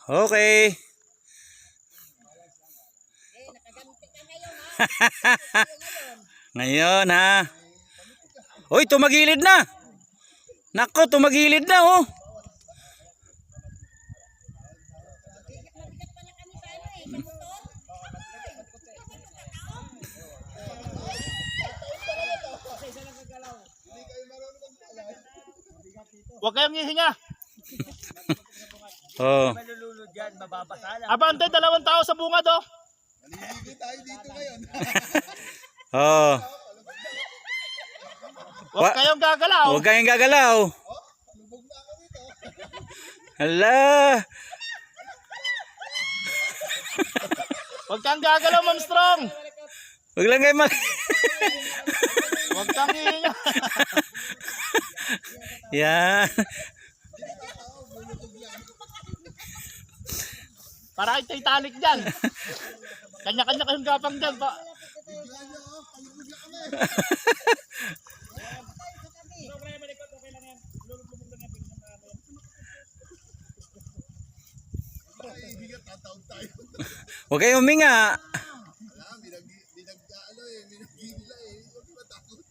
Okay. Ngayon ha. Uy, tumagilid na. Nako, tumagilid na oh. Huwag kayong hihinga. Oh. Malulunod yan, mababasa lang. Abante, 2 tao sa bungad oh. Naliligo tayo dito ngayon. Oh. Huwag kayong gagalaw. Huwag kayong gagalaw. Lubog na ako dito. Hala. Huwag kang gagalaw, Ma'am Strong. Huwag lang kayo mag... Huwag kang hihinga. Yan. Para kay Titanic dyan. Kanya-kanya kayong gapang dyan pa. Bigyan niyo ako. Palubog na kami. Hihinga, tataon tayo. Huwag kayong huminga. Alam, binag-ano eh. Binag-gila eh. Huwag matakot.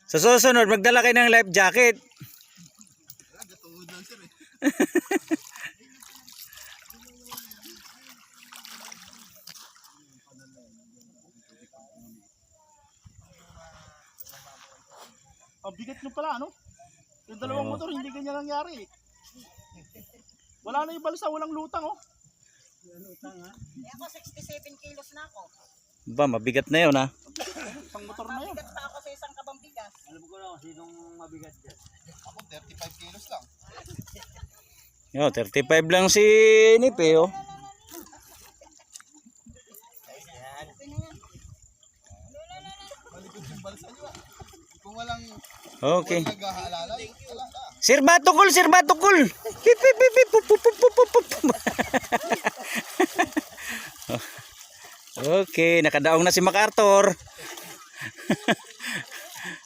Sa susunod, magdala kayo ng life jacket. Wala, gatuhod lang sir eh. Ang bigat nyo pala, ano? Yung dalawang motor, hindi ganyan nangyari. Wala na yung balsa, walang lutang, oh. Ako 67 kilos na ako. Ba, mabigat na yun ha. Pang motor na yun. Bigat pa ako sa isang kabang bigas. Alam ko lang sinong mabigat dyan. Ako, 35 kilos lang. Yo, 35 lang si Nipe oh. Malikot yung balsa niyo ah. Kung walang Okay. nag-aalala, wala na. Sir Batukol, Sir Batukol. Hip hip hip hip. Pup, pup, pup, pup, pup, pup. Okay, nakadaong na si MacArthur.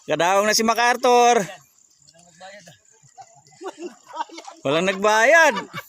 Nakadaong na si MacArthur. Walang nagbayad.